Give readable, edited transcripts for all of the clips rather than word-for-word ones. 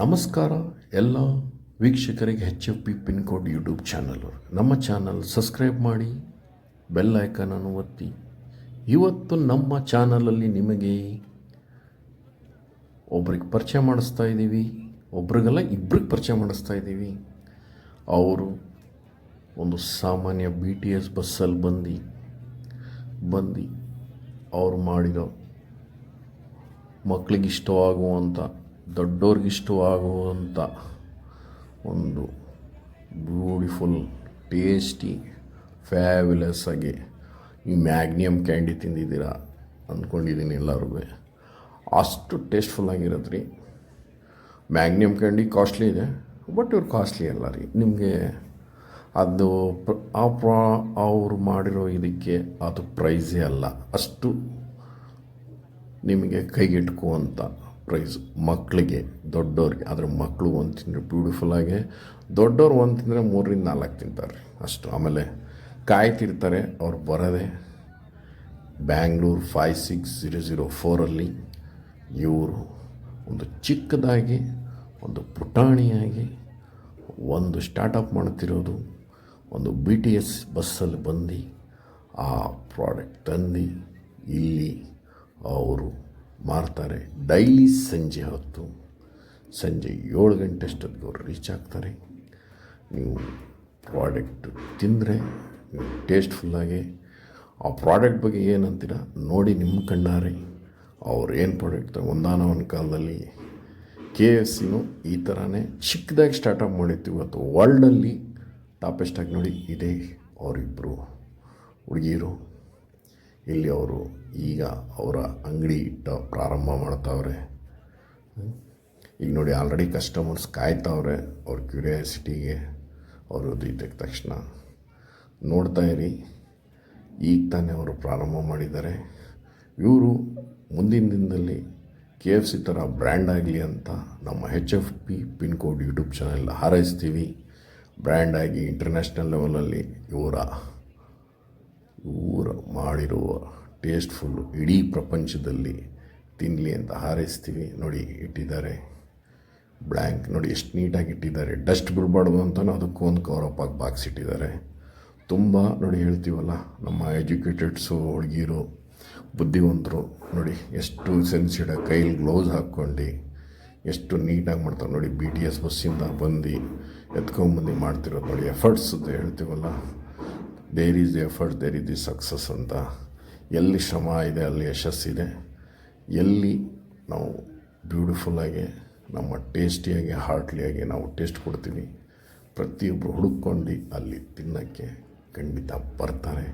ನಮಸ್ಕಾರ ಎಲ್ಲ ವೀಕ್ಷಕರಿಗೆ HFP pin code YouTube channel. ನಮ್ಮ ಚಾನಲ್ ಸಬ್ಸ್ಕ್ರೈಬ್ ಮಾಡಿ, ಬೆಲ್ ಐಕನನ್ನು ಒತ್ತಿ. ಇವತ್ತು ನಮ್ಮ ಚಾನಲಲ್ಲಿ ನಿಮಗೆ ಒಬ್ರಿಗೆ ಪರಿಚಯ ಮಾಡಿಸ್ತಾ ಇದ್ದೀವಿ. ಒಬ್ರಿಗೆಲ್ಲ ಇಬ್ರಿಗೆ ಪರಿಚಯ ಮಾಡಿಸ್ತಾ ಇದ್ದೀವಿ. ಅವರು ಒಂದು ಸಾಮಾನ್ಯ BTS ಬಸ್ಸಲ್ಲಿ ಬಂದು ಅವ್ರು ಮಾಡಿರೋ ಮಕ್ಕಳಿಗೆ ಇಷ್ಟವಾಗುವಂಥ, ದೊಡ್ಡವ್ರಿಗಿಷ್ಟವಾಗುವಂಥ ಒಂದು ಬ್ಯೂಟಿಫುಲ್, ಟೇಸ್ಟಿ, ಫ್ಯಾಬ್ಯುಲಸ್ ಆಗಿ ಈ ಮ್ಯಾಗ್ನಿಯಮ್ ಕ್ಯಾಂಡಿ ತಿಂದಿದ್ದೀರಾ ಅಂದ್ಕೊಂಡಿದ್ದೀನಿ ಎಲ್ಲರೂ. ಅಷ್ಟು ಟೇಸ್ಟ್ಫುಲ್ ಆಗಿರೋದು ರೀ. ಮ್ಯಾಗ್ನಿಯಮ್ ಕ್ಯಾಂಡಿ ಕಾಸ್ಟ್ಲಿ ಇದೆ, ಬಟ್ ಇವ್ರು ಕಾಸ್ಟ್ಲಿ ಅಲ್ಲ ರೀ. ನಿಮಗೆ ಅದು ಅವರು ಮಾಡಿರೋ ಇದಕ್ಕೆ ಅದು ಪ್ರೈಸೇ ಅಲ್ಲ. ಅಷ್ಟು ನಿಮಗೆ ಕೈಗೆಟ್ಕುವಂಥ ಪ್ರೈಸ್ ಮಕ್ಕಳಿಗೆ, ದೊಡ್ಡವ್ರಿಗೆ. ಆದರೆ ಮಕ್ಕಳು ಒಂದು ತಿಂದರೆ ಬ್ಯೂಟಿಫುಲ್ಲಾಗಿ, ದೊಡ್ಡವ್ರು ಒಂದು ತಿಂದರೆ 3ರಿಂದ 4 ತಿಂತಾರೆ ಅಷ್ಟು. ಆಮೇಲೆ ಕಾಯ್ತಿರ್ತಾರೆ ಅವ್ರು ಬರೋದೆ. ಬ್ಯಾಂಗ್ಳೂರು 56004 ಇವರು ಒಂದು ಚಿಕ್ಕದಾಗಿ, ಒಂದು ಪುಟಾಣಿಯಾಗಿ ಒಂದು ಸ್ಟಾರ್ಟಪ್ ಮಾಡ್ತಿರೋದು. ಒಂದು BTS ಬಸ್ಸಲ್ಲಿ ಬಂದು ಆ ಪ್ರಾಡಕ್ಟ್ ತಂದು ಇಲ್ಲಿ ಅವರು ಮಾರ್ತಾರೆ. ಡೈಲಿ ಸಂಜೆ 7 ಗಂಟೆ ಅಷ್ಟೊತ್ತಿಗೆ ಅವ್ರು ರೀಚ್ ಆಗ್ತಾರೆ. ನೀವು ಪ್ರಾಡಕ್ಟ್ ತಿಂದರೆ ನೀವು ಟೇಸ್ಟ್ಫುಲ್ಲಾಗಿ ಆ ಪ್ರಾಡಕ್ಟ್ ಬಗ್ಗೆ ಏನಂತೀರ ನೋಡಿ ನಿಮ್ಮ ಕಣ್ಣಾರೆ. ಅವ್ರು ಏನು ಪ್ರಾಡಕ್ಟ್ ಒಂದಾನೊಂದು ಕಾಲದಲ್ಲಿ KFCನೂ ಈ ಥರನೇ ಚಿಕ್ಕದಾಗಿ ಸ್ಟಾರ್ಟಪ್ ಮಾಡಿತ್ತು. ಇವತ್ತು ವರ್ಲ್ಡಲ್ಲಿ ಟಾಪೆಸ್ಟಾಗಿ ನೋಡಿ ಇದೆ ಅವರಿಬ್ಬರು ಹುಡುಗಿರು. ಇಲ್ಲಿ ಅವರು ಈಗ ಅವರ ಅಂಗಡಿ ಪ್ರಾರಂಭ ಮಾಡ್ತಾವ್ರೆ. ಈಗ ನೋಡಿ ಆಲ್ರೆಡಿ ಕಸ್ಟಮರ್ಸ್ ಕಾಯ್ತಾವ್ರೆ ಅವ್ರ ಕ್ಯೂರಿಯಾಸಿಟಿಗೆ. ಅವರು ಇದ್ದ ತಕ್ಷಣ ನೋಡ್ತಾ ಇರಿ. ಈಗ ತಾನೇ ಅವರು ಪ್ರಾರಂಭ ಮಾಡಿದ್ದಾರೆ. ಇವರು ಮುಂದಿನ ದಿನದಲ್ಲಿ KFC ಥರ ಬ್ರ್ಯಾಂಡ್ ಆಗಲಿ ಅಂತ ನಮ್ಮ HFP pin code YouTube channel ಹಾರೈಸ್ತೀವಿ. ಬ್ರ್ಯಾಂಡ್ ಆಗಿ ಇಂಟರ್ನ್ಯಾಷನಲ್ ಲೆವೆಲಲ್ಲಿ ಇವರು ಮಾಡಿರುವ ಟೇಸ್ಟ್ಫುಲ್ಲು ಇಡೀ ಪ್ರಪಂಚದಲ್ಲಿ ತಿನ್ನಲಿ ಅಂತ ಹಾರೈಸ್ತೀವಿ. ನೋಡಿ ಇಟ್ಟಿದ್ದಾರೆ ಬ್ಲ್ಯಾಂಕ್, ನೋಡಿ ಎಷ್ಟು ನೀಟಾಗಿ ಇಟ್ಟಿದ್ದಾರೆ. ಡಸ್ಟ್ ಬಿಡಬಾರ್ದು ಅಂತಲೂ ಅದಕ್ಕೂ ಒಂದು ಕವರಪ್ ಆಗಿ ಬಾಕ್ಸ್ ಇಟ್ಟಿದ್ದಾರೆ. ತುಂಬ ನೋಡಿ ಹೇಳ್ತೀವಲ್ಲ, ನಮ್ಮ ಎಜುಕೇಟೆಡ್ಸು ಹುಡುಗಿರು, ಬುದ್ಧಿವಂತರು ನೋಡಿ ಎಷ್ಟು ಸೆನ್ಸಿಟಿವ್, ಕೈಲಿ ಗ್ಲೌಸ್ ಹಾಕ್ಕೊಂಡು ಎಷ್ಟು ನೀಟಾಗಿ ಮಾಡ್ತಾರೆ. ನೋಡಿ BTS ಬಸ್ಸಿಂದ ಬಂದು ಎತ್ಕೊಂಬಂದು ಮಾಡ್ತಿರೋದು ನೋಡಿ. ಎಫರ್ಟ್ಸ್ ಅಂತ ಹೇಳ್ತೀವಲ್ಲ, there is effort there is the success ಅಂತ. ಎಲ್ಲಿ ಶ್ರಮ ಇದೆ ಅಲ್ಲಿ ಯಶಸ್ಸಿದೆ. ಎಲ್ಲಿ ನಾವು ಬ್ಯೂಟಿಫುಲ್ಲಾಗಿ, ನಮ್ಮ ಟೇಸ್ಟಿಯಾಗಿ, ಹಾರ್ಟ್ಲಿಯಾಗಿ ನಾವು ಟೇಸ್ಟ್ ಕೊಡ್ತೀವಿ, ಪ್ರತಿಯೊಬ್ಬರು ಹುಡುಕೊಂಡು ಅಲ್ಲಿ ತಿನ್ನೋಕ್ಕೆ ಖಂಡಿತ ಬರ್ತಾರೆ.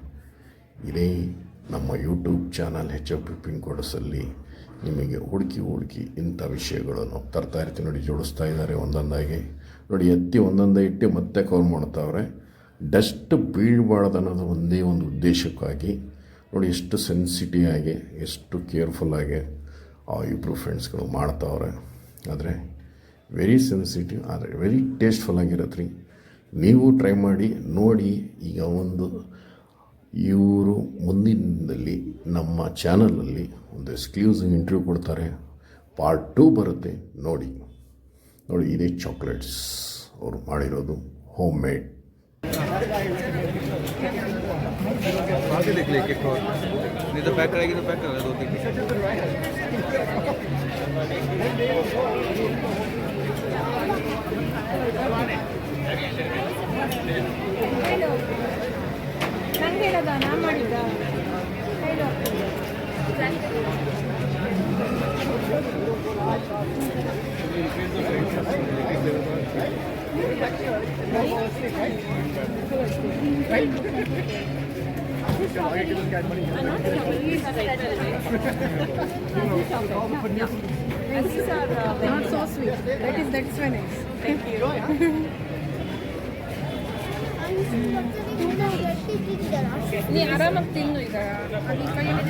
ಇದೇ ನಮ್ಮ ಯೂಟ್ಯೂಬ್ ಚಾನಲ್ HFP ಪಿನ್ ಕೋಡ್ಸಲ್ಲಿ ನಿಮಗೆ ಹುಡುಕಿ ಇಂಥ ವಿಷಯಗಳನ್ನು ತರ್ತಾ ಇರ್ತೀವಿ. ನೋಡಿ ಜೋಡಿಸ್ತಾ ಇದ್ದಾರೆ ಒಂದೊಂದಾಗಿ. ನೋಡಿ ಎತ್ತಿ ಒಂದೊಂದೇ ಇಟ್ಟು ಮತ್ತೆ ಕವರ್ ಮಾಡ್ತಾವ್ರೆ. ಡಸ್ಟ್ ಬೀಳಬಾರ್ದು ಅನ್ನೋದು ಒಂದೇ ಒಂದು ಉದ್ದೇಶಕ್ಕಾಗಿ ನೋಡಿ ಎಷ್ಟು ಸೆನ್ಸಿಟಿವ್ ಆಗಿ, ಎಷ್ಟು ಕೇರ್ಫುಲ್ಲಾಗಿ ಆ ಇಬ್ಬರು ಫ್ರೆಂಡ್ಸ್ಗಳು ಮಾಡ್ತಾವ್ರೆ. ಆದರೆ ವೆರಿ ಸೆನ್ಸಿಟಿವ್, ಆದರೆ ವೆರಿ ಟೇಸ್ಟ್ಫುಲ್ಲಾಗಿರತ್ತೆ ರೀ. ನೀವು ಟ್ರೈ ಮಾಡಿ ನೋಡಿ. ಈಗ ಇವರು ಮುಂದಿನದಲ್ಲಿ ನಮ್ಮ ಚಾನಲಲ್ಲಿ ಒಂದು ಎಕ್ಸ್ಕ್ಲೂಸಿವ್ ಇಂಟರ್ವ್ಯೂ ಕೊಡ್ತಾರೆ. ಪಾರ್ಟ್ 2 ಬರುತ್ತೆ. ನೋಡಿ ಇದೇ ಚಾಕ್ಲೇಟ್ಸ್ ಅವರು ಮಾಡಿರೋದು home made. Not so sweet. That's very nice. Thank you. ನೀ ಆರಾಮಾಗಿ ತಿನ್ನು. ಈಗ ಅಲ್ಲಿ ಕೈಯಲ್ಲಿ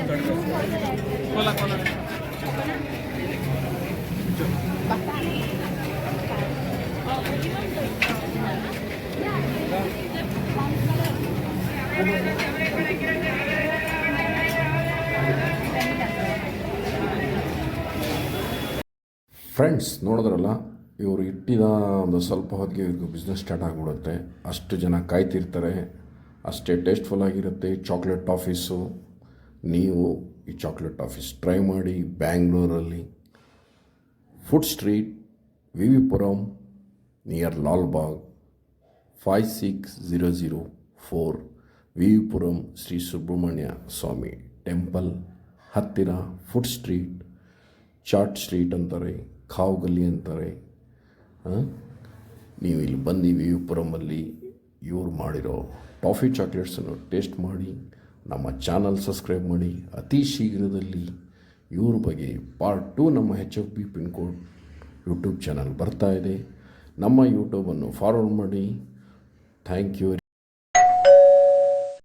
ಫ್ರೆಂಡ್ಸ್ ನೋಡಿದ್ರಲ್ಲ, ಇವರು ಇಟ್ಟಿದ ಒಂದು ಸ್ವಲ್ಪ ಹೊತ್ತಿಗೆ ಇವ್ರಿಗೆ ಬಿಸ್ನೆಸ್ ಸ್ಟಾರ್ಟ್ ಆಗಿಬಿಡುತ್ತೆ. ಅಷ್ಟು ಜನ ಕಾಯ್ತಿರ್ತಾರೆ, ಅಷ್ಟೇ ಟೇಸ್ಟ್ಫುಲ್ ಆಗಿರುತ್ತೆ ಚಾಕ್ಲೇಟ್ ಟಾಫೀಸು. ನೀವು ಈ ಚಾಕ್ಲೇಟ್ ಟಾಫೀಸ್ ಟ್ರೈ ಮಾಡಿ. ಬ್ಯಾಂಗ್ಳೂರಲ್ಲಿ food street, V V Puram, near Lalbagh, 5600 V V Puram Shri Subrahmanya Swamy temple ಹತ್ತಿರ ಫುಡ್ ಸ್ಟ್ರೀಟ್, ಚಾಟ್ ಸ್ಟ್ರೀಟ್ ಅಂತಾರೆ, ಖಾವ್ ಗಲ್ಲಿ ಅಂತಾರೆ. ನೀವು ಇಲ್ಲಿ ಬಂದು ವಿ ವಿ ಪುರಮಲ್ಲಿ ಇವ್ರು ಮಾಡಿರೋ ಟಾಫಿ ಚಾಕ್ಲೇಟ್ಸನ್ನು ಟೇಸ್ಟ್ ಮಾಡಿ. ನಮ್ಮ ಚಾನಲ್ ಸಬ್ಸ್ಕ್ರೈಬ್ ಮಾಡಿ. ಅತಿ ಶೀಘ್ರದಲ್ಲಿ ಇವ್ರ ಬಗ್ಗೆ ಪಾರ್ಟ್ 2 ನಮ್ಮ HFB ಪಿನ್ಕೋಡ್ ಯೂಟ್ಯೂಬ್ ಚಾನಲ್ ಬರ್ತಾ ಇದೆ. ನಮ್ಮ ಯೂಟ್ಯೂಬನ್ನು ಫಾರ್ವರ್ಡ್ ಮಾಡಿ. Thank you very